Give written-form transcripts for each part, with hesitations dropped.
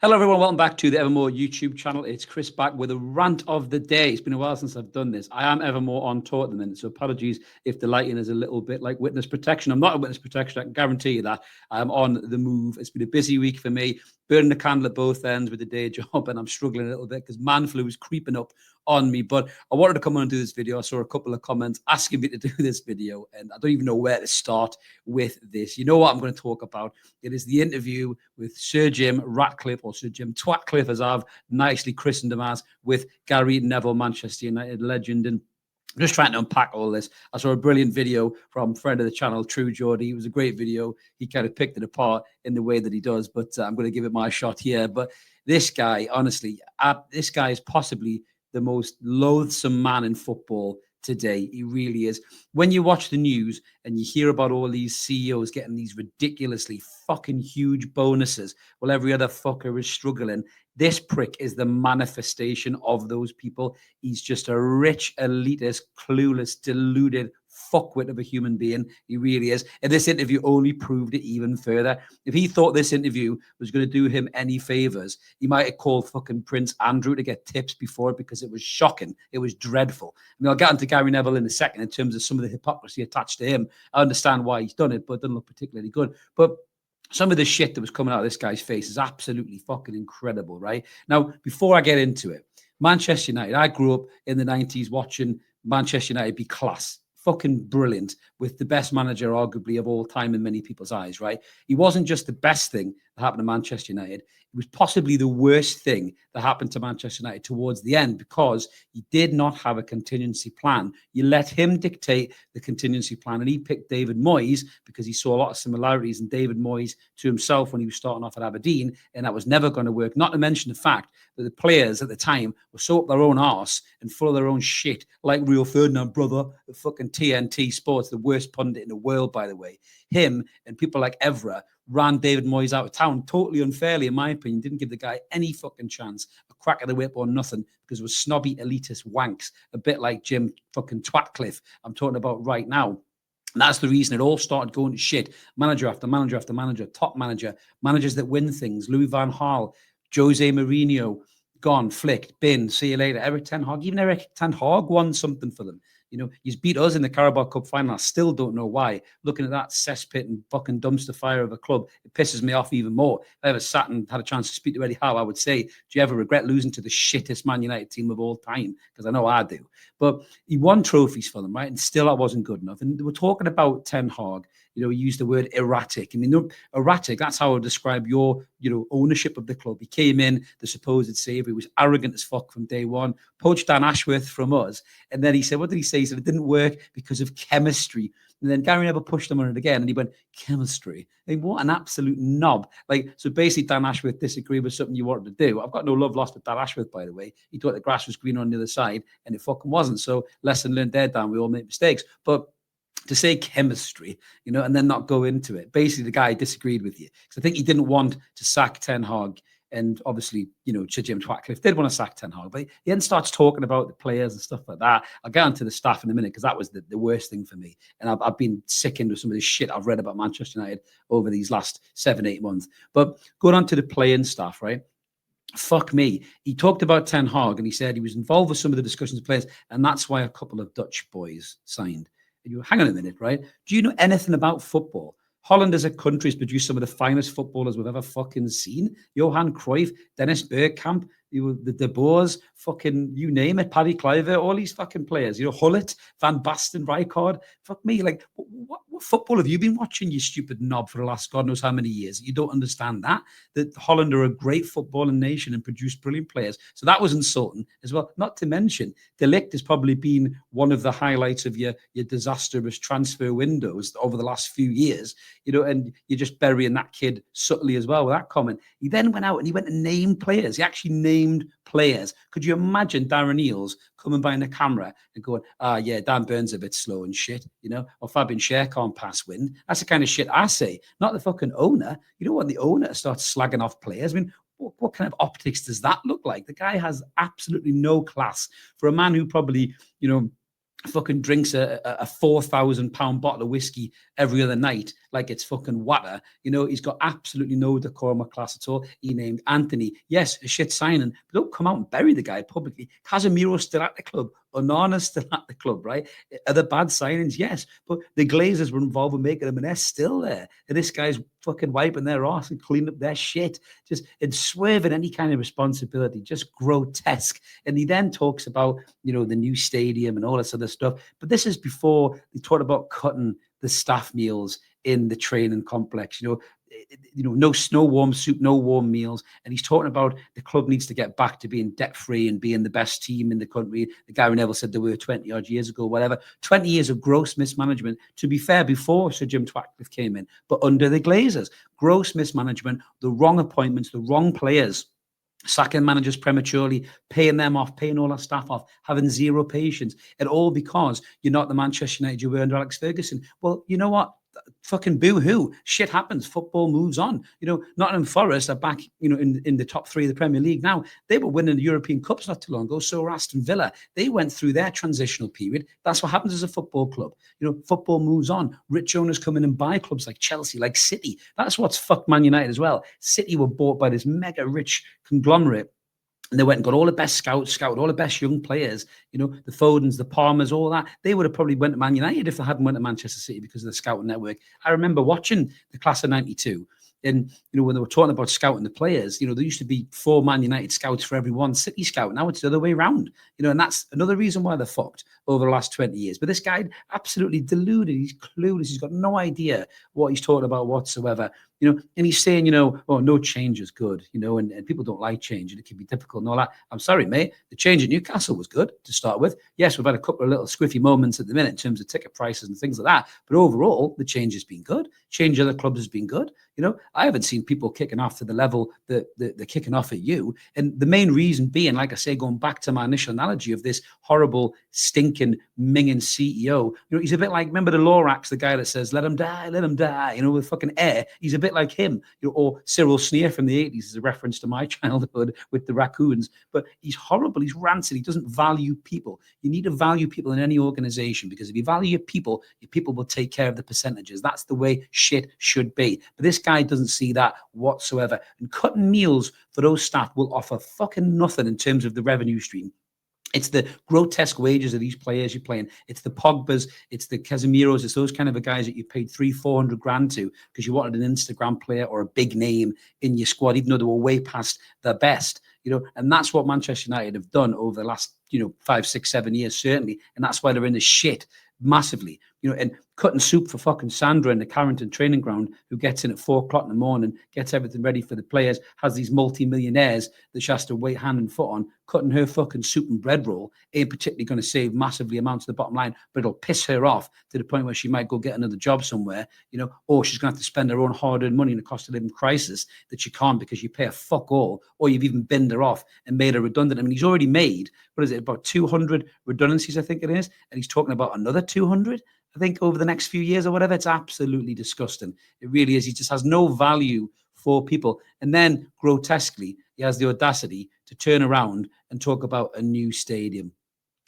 Hello, everyone. Welcome back to the Evermore YouTube channel. It's Chris back with a rant of the day. It's been a while since I've done this. I am Evermore on tour at the minute, so apologies if the lighting is a little bit like witness protection. I'm not a witness protection. I can guarantee you that. I'm on the move. It's been a busy week for me, burning the candle at both ends with the day job, and I'm struggling a little bit because man flu is creeping up on me. But I wanted to come on and do this video. I saw a couple of comments asking me to do this video, and I don't even know where to start with this. You know what I'm going to talk about? It is the interview with Sir Jim Ratcliffe, or Sir Jim Twatcliffe, as I've nicely christened him as, with Gary Neville, Manchester United legend. And I'm just trying to unpack all this. I saw a brilliant video from friend of the channel, True Geordie. It was a great video. He kind of picked it apart in the way that he does, but I'm going to give it my shot here. But this guy, honestly, this guy is possibly the most loathsome man in football today. He really is. When you watch the news and you hear about all these CEOs getting these ridiculously fucking huge bonuses while every other fucker is struggling, this prick is the manifestation of those people. He's just a rich, elitist, clueless, deluded fuckwit of a human being. He really is. And this interview only proved it even further. If he thought this interview was going to do him any favors, he might have called fucking Prince Andrew to get tips before it, because it was shocking. It was dreadful. I mean, I'll get into Gary Neville in a second in terms of some of the hypocrisy attached to him. I understand why he's done it, but it doesn't look particularly good. But some of the shit that was coming out of this guy's face is absolutely fucking incredible, right? Now, before I get into it, Manchester United, I grew up in the 90s watching Manchester United be class. Fucking brilliant, with the best manager arguably of all time in many people's eyes, right? He wasn't just the best thing that happened to Manchester United. It was possibly the worst thing that happened to Manchester United towards the end, because he did not have a contingency plan. You let him dictate the contingency plan, and he picked David Moyes because he saw a lot of similarities in David Moyes to himself when he was starting off at Aberdeen, and that was never going to work. Not to mention the fact that the players at the time were so up their own arse and full of their own shit, like Rio Ferdinand, brother, the fucking TNT Sports, the worst pundit in the world, by the way. Him and people like Evra ran David Moyes out of town totally unfairly, in my opinion. Didn't give the guy any fucking chance, a crack of the whip or nothing, because it was snobby elitist wanks, a bit like Jim fucking Twatcliffe I'm talking about right now. And that's the reason it all started going to shit. Manager after manager after manager, top manager, managers that win things. Louis van Gaal, Jose Mourinho, gone, flicked, bin, see you later. Eric Ten Hag, even Eric Ten Hag won something for them. You know, he's beat us in the Carabao Cup final. I still don't know why. Looking at that cesspit and fucking dumpster fire of a club, it pisses me off even more. If I ever sat and had a chance to speak to Eddie Howe, I would say, do you ever regret losing to the shittest Man United team of all time? Because I know I do. But he won trophies for them, right? And still that wasn't good enough. And we're talking about Ten Hag. You know, he used the word erratic. I mean, erratic, that's how I would describe your, ownership of the club. He came in, the supposed savior. He was arrogant as fuck from day one, poached Dan Ashworth from us. And then he said, what did he say? He said it didn't work because of chemistry. And then Gary Neville pushed him on it again, and he went, chemistry. I mean, what an absolute knob. So basically, Dan Ashworth disagreed with something you wanted to do. I've got no love lost with Dan Ashworth, by the way. He thought the grass was green on the other side, and it fucking wasn't. So lesson learned there, Dan. We all make mistakes. But to say chemistry, and then not go into it. Basically, the guy disagreed with you. Because I think he didn't want to sack Ten Hag. And obviously, Sir Jim Twatcliffe did want to sack Ten Hag. But he then starts talking about the players and stuff like that. I'll get onto the staff in a minute, because that was the worst thing for me. And I've been sickened with some of the shit I've read about Manchester United over these last 7-8 months. But going on to the playing staff, right? Fuck me. He talked about Ten Hag, and he said he was involved with some of the discussions of players, and that's why a couple of Dutch boys signed. And you hang on a minute, right? Do you know anything about football? Holland as a country has produced some of the finest footballers we've ever fucking seen. Johan Cruyff, Dennis Bergkamp, the De Boers, fucking you name it, Paddy Kluivert, all these fucking players. Hullet, Van Basten, Rijkaard. Fuck me, like what football have you been watching, you stupid knob, for the last God knows how many years? You don't understand that Holland are a great footballing nation and produce brilliant players. So that was insulting as well. Not to mention, De Ligt has probably been one of the highlights of your disastrous transfer windows over the last few years. And you're just burying that kid subtly as well with that comment. He then went out and he went and named players. He actually named players. Could you imagine Darren Eales coming behind the camera and going, yeah, Dan Burns a bit slow and shit, or Fabian Schär can't pass wind? That's the kind of shit I say, not the fucking owner. You don't want the owner to start slagging off players. I mean, what kind of optics does that look like? The guy has absolutely no class for a man who probably, fucking drinks a £4,000 bottle of whiskey every other night like it's fucking water. He's got absolutely no decorum or class at all. He named Anthony. Yes, a shit signing, but don't come out and bury the guy publicly. Casemiro's still at the club. Onana's still at the club, right? Are the bad signings? Yes, but the Glazers were involved with making them, and they're still there. And this guy's fucking wiping their ass and cleaning up their shit, just and swerving any kind of responsibility, just grotesque. And he then talks about, the new stadium and all this other stuff. But this is before they talk about cutting the staff meals in the training complex. No warm soup, no warm meals. And he's talking about the club needs to get back to being debt-free and being the best team in the country. The Gary Neville said they were 20-odd years ago, whatever. 20 years of gross mismanagement, to be fair, before Sir Jim Twatcliffe came in, but under the Glazers. Gross mismanagement, the wrong appointments, the wrong players, sacking managers prematurely, paying them off, paying all our staff off, having zero patience, and all because you're not the Manchester United you were under Alex Ferguson. Well, you know what? Fucking boo-hoo. Shit happens. Football moves on. Nottingham Forest are back, in the top 3 of the Premier League now. They were winning the European Cups not too long ago. So were Aston Villa. They went through their transitional period. That's what happens as a football club. Football moves on. Rich owners come in and buy clubs like Chelsea, like City. That's what's fucked Man United as well. City were bought by this mega rich conglomerate. And they went and got all the best scouts, scouted all the best young players, the Fodens, the Palmers, all that. They would have probably went to Man United if they hadn't went to Manchester City because of the scouting network. I remember watching the class of 92. And, when they were talking about scouting the players, there used to be 4 Man United scouts for every 1 City scout. Now it's the other way around, and that's another reason why they're fucked over the last 20 years. But this guy, absolutely deluded. He's clueless. He's got no idea what he's talking about whatsoever. And he's saying, no change is good, and people don't like change and it can be difficult and all that. I'm sorry, mate. The change at Newcastle was good to start with. Yes, we've had a couple of little squiffy moments at the minute in terms of ticket prices and things like that. But overall, the change has been good. Change at other clubs has been good. I haven't seen people kicking off to the level that they're kicking off at you. And the main reason being, like I say, going back to my initial analogy of this horrible, stinking, minging CEO, he's a bit like, remember the Lorax, the guy that says, let him die, with fucking air. He's a bit like him, or Cyril Sneer from the 80s is a reference to my childhood with the raccoons. But he's horrible. He's rancid. He doesn't value people. You need to value people in any organization, because if you value your people will take care of the percentages. That's the way shit should be. But this guy doesn't see that whatsoever. And cutting meals for those staff will offer fucking nothing in terms of the revenue stream. It's the grotesque wages of these players you're playing. It's the Pogbas, it's the Casemiros, it's those kind of guys that you paid 300-400 grand to because you wanted an Instagram player or a big name in your squad, even though they were way past their best. And that's what Manchester United have done over the last, 5, 6, 7 years, certainly. And that's why they're in the shit massively. And cutting soup for fucking Sandra in the Carrington training ground, who gets in at 4:00 in the morning, gets everything ready for the players, has these multi-millionaires that she has to wait hand and foot on. Cutting her fucking soup and bread roll ain't particularly going to save massively amounts of the bottom line, but it'll piss her off to the point where she might go get another job somewhere, or she's going to have to spend her own hard-earned money in a cost of living crisis that she can't because you pay her fuck all, or you've even binned her off and made her redundant. I mean, he's already made, about 200 redundancies, I think it is, and he's talking about another 200. I think over the next few years or whatever. It's absolutely disgusting. It really is. He just has no value for people. And then grotesquely, he has the audacity to turn around and talk about a new stadium.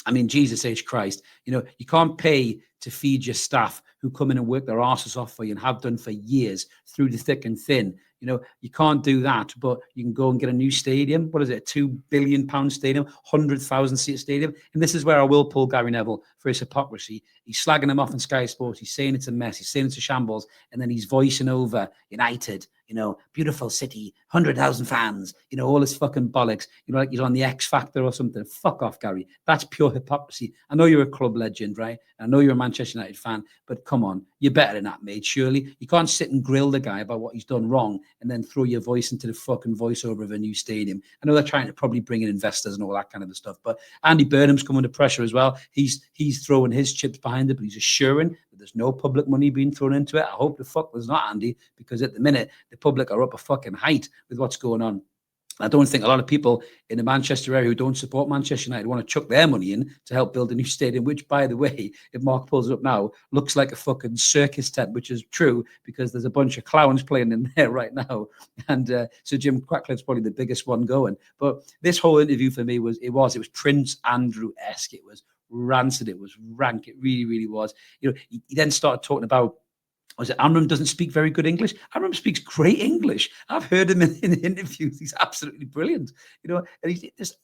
I mean, Jesus H. Christ, you can't pay to feed your staff who come in and work their asses off for you and have done for years through the thick and thin. You can't do that, but you can go and get a new stadium. What is it? A £2 billion stadium, 100,000 seat stadium. And this is where I will pull Gary Neville for his hypocrisy. He's slagging him off on Sky Sports. He's saying it's a mess. He's saying it's a shambles. And then he's voicing over United, beautiful city, 100,000 fans, all this fucking bollocks, like he's on the X Factor or something. Fuck off, Gary. That's pure hypocrisy. I know you're a club legend, right? I know you're a Manchester United fan, but come on, you're better than that, mate. Surely you can't sit and grill the guy about what he's done wrong and then throw your voice into the fucking voiceover of a new stadium. I know they're trying to probably bring in investors and all that kind of stuff, but Andy Burnham's come under pressure as well. He's throwing his chips behind it, but he's assuring that there's no public money being thrown into it. I hope the fuck there's not, Andy, because at the minute the public are up a fucking height with what's going on. I don't think a lot of people in the Manchester area who don't support Manchester United want to chuck their money in to help build a new stadium, which, by the way, if Mark pulls it up now, looks like a fucking circus tent, which is true because there's a bunch of clowns playing in there right now. And so Jim Ratcliffe's probably the biggest one going. But this whole interview for me was Prince Andrew-esque. It was rancid. It was rank. It really, really was. You know, he then started talking about, was it Amram doesn't speak very good English? Amram speaks great English. I've heard him in interviews. He's absolutely brilliant. You know, and he's just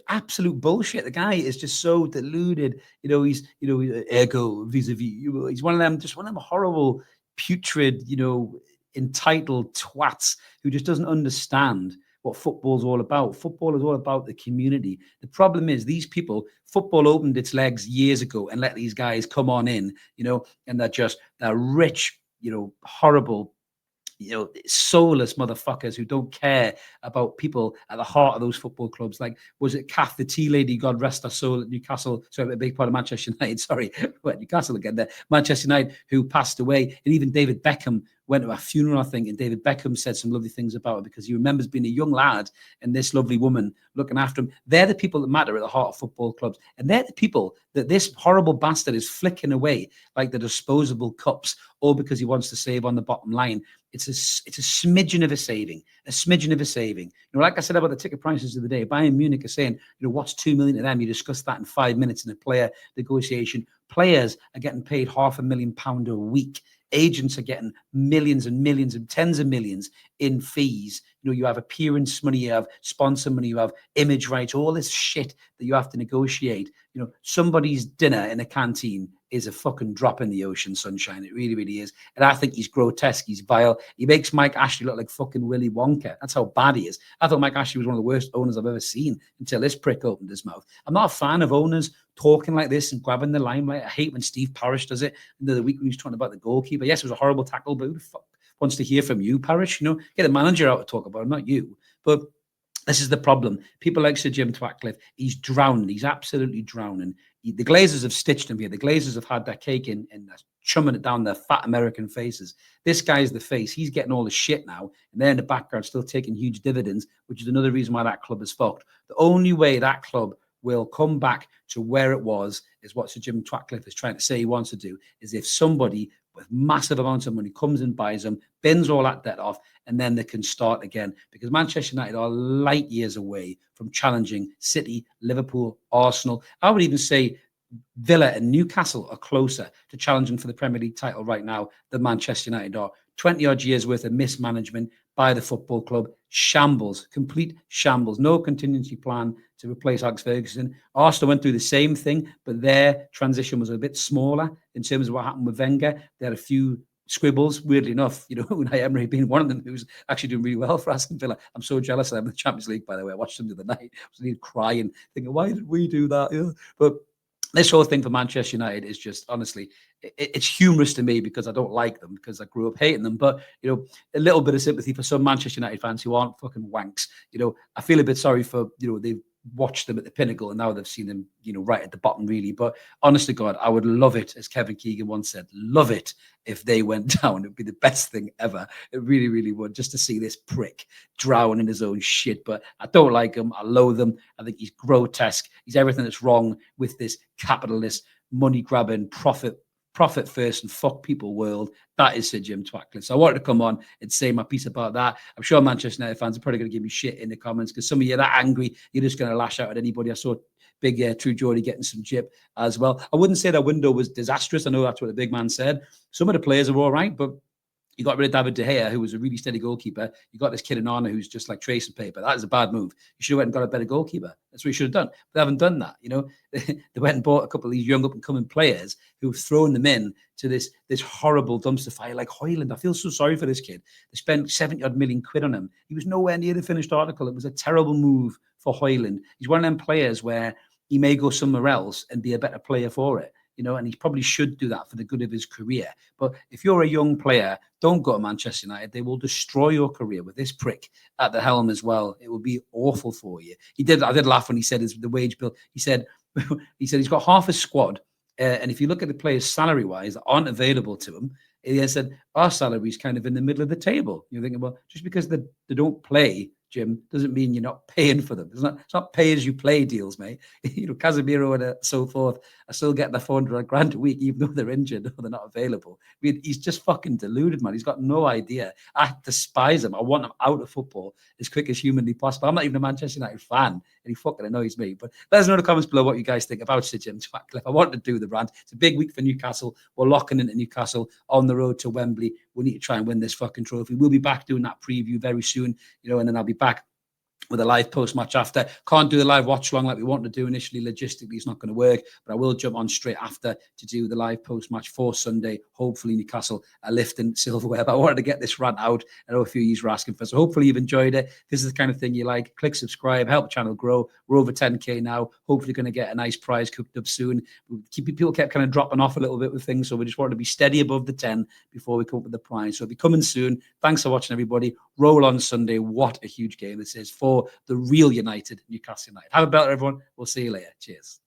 absolute bullshit. The guy is just so deluded. You know, he's ego vis-a-vis. He's one of them, just one of them horrible, putrid, you know, entitled twats who just doesn't understand what football's all about. Football is all about the community. The problem is these people, football opened its legs years ago and let these guys come on in, you know, and they're rich, you know, horrible, you know, soulless motherfuckers who don't care about people at the heart of those football clubs. Like, was it Kath, the tea lady, God rest her soul, at Newcastle? Sorry, a big part of Manchester United. Sorry, Newcastle again there. Manchester United, who passed away. And even David Beckham went to a funeral, I think, and David Beckham said some lovely things about it because he remembers being a young lad and this lovely woman looking after him. They're the people that matter at the heart of football clubs. And they're the people that this horrible bastard is flicking away like the disposable cups, all because he wants to save on the bottom line. It's a smidgen of a saving, You know, like I said about the ticket prices of the day, Bayern Munich are saying, you know, what's 2 million to them? You discuss that in 5 minutes in a player negotiation. Players are getting paid £500,000 a week. Agents are getting millions and millions and tens of millions in fees. You know, you have appearance money, you have sponsor money, you have image rights, all this shit that you have to negotiate. You know, somebody's dinner in a canteen is a fucking drop in the ocean, sunshine. It really, really is. And I think he's grotesque. He's vile. He makes Mike Ashley look like fucking Willy Wonka. That's how bad he is. I thought Mike Ashley was one of the worst owners I've ever seen until this prick opened his mouth. I'm not a fan of owners talking like this and grabbing the limelight. I hate when Steve Parish does it. The other week when he was talking about the goalkeeper. Yes, it was a horrible tackle, but who the fuck wants to hear from you, Parish? You know, get a manager out to talk about it, not you. But this is the problem. People like Sir Jim Twatcliffe, he's drowning. He's absolutely drowning. The Glazers have stitched him here. The Glazers have had their cake in and chumming it down their fat American faces. This guy's the face. He's getting all the shit now. And they're in the background still taking huge dividends, which is another reason why that club is fucked. The only way that club will come back to where it was is what Sir Jim Twatcliffe is trying to say he wants to do, is if somebody with massive amounts of money comes and buys them, bins all that debt off, and then they can start again. Because Manchester United are light years away from challenging City, Liverpool, Arsenal. I would even say Villa and Newcastle are closer to challenging for the Premier League title right now than Manchester United are. 20-odd years worth of mismanagement by the football club. Shambles, complete shambles. No contingency plan to replace Alex Ferguson. Arsenal went through the same thing, but their transition was a bit smaller in terms of what happened with Wenger. They had a few squibbles, weirdly enough, you know, Unai Emery being one of them who's actually doing really well for Aston Villa. I'm so jealous of them in the Champions League, by the way. I watched them the other night. I was crying, thinking, why did we do that? Yeah. But this whole thing for Manchester United is just, honestly, it's humorous to me because I don't like them, because I grew up hating them. But, you know, a little bit of sympathy for some Manchester United fans who aren't fucking wanks. You know, I feel a bit sorry for, you know, they've watched them at the pinnacle and now they've seen them, you know, right at the bottom, really. But honest to God, I would love it, as Kevin Keegan once said, love it if they went down. It would be the best thing ever. It really, really would, just to see this prick drown in his own shit. But I don't like him. I loathe him. I think he's grotesque. He's everything that's wrong with this capitalist, money-grabbing, profit first and fuck people world. That is Sir Jim Twatcliffe. So I wanted to come on and say my piece about that. I'm sure Manchester United fans are probably going to give me shit in the comments because some of you are that angry, you're just going to lash out at anybody. I saw big True Geordie getting some jip as well. I wouldn't say that window was disastrous. I know that's what the big man said. Some of the players are all right, but you got rid of David De Gea, who was a really steady goalkeeper. You got this kid in Arna who's just like tracing paper. That is a bad move. You should have went and got a better goalkeeper. That's what you should have done. But they haven't done that. You know, they went and bought a couple of these young up and coming players who've thrown them in to this horrible dumpster fire like Højlund. I feel so sorry for this kid. They spent 70-odd million quid on him. He was nowhere near the finished article. It was a terrible move for Højlund. He's one of them players where he may go somewhere else and be a better player for it. You know, and he probably should do that for the good of his career. But if you're a young player, don't go to Manchester United. They will destroy your career with this prick at the helm as well. It will be awful for you. I did laugh when he said the wage bill. He said he's got half a squad. And if you look at the players salary-wise that aren't available to him, he said our salary is kind of in the middle of the table. You're thinking, well, just because they don't play, Jim, doesn't mean you're not paying for them. It's not pay as you play deals, mate. You know, Casemiro and so forth are still getting the 400 grand a week, even though they're injured or they're not available. I mean, he's just fucking deluded, man. He's got no idea. I despise him. I want him out of football as quick as humanly possible. I'm not even a Manchester United fan and he fucking annoys me. But let us know in the comments below what you guys think about City and Twatcliffe. I want to do the rant. It's a big week for Newcastle. We're locking into Newcastle on the road to Wembley. We need to try and win this fucking trophy. We'll be back doing that preview very soon, and then I'll be back with a live post-match after. Can't do the live watch-along like we wanted to do initially. Logistically, it's not going to work, but I will jump on straight after to do the live post-match for Sunday. Hopefully, Newcastle are lifting silverware. But I wanted to get this rant out. I know a few of you were asking for it, so hopefully you've enjoyed it. This is the kind of thing you like. Click subscribe, help the channel grow. We're over 10K now. Hopefully, going to get a nice prize cooked up soon. People kept kind of dropping off a little bit with things, so we just wanted to be steady above the 10 before we come up with the prize. So it'll be coming soon. Thanks for watching, everybody. Roll on Sunday. What a huge game this is for the real United, Newcastle United. Have a better, everyone. We'll see you later. Cheers.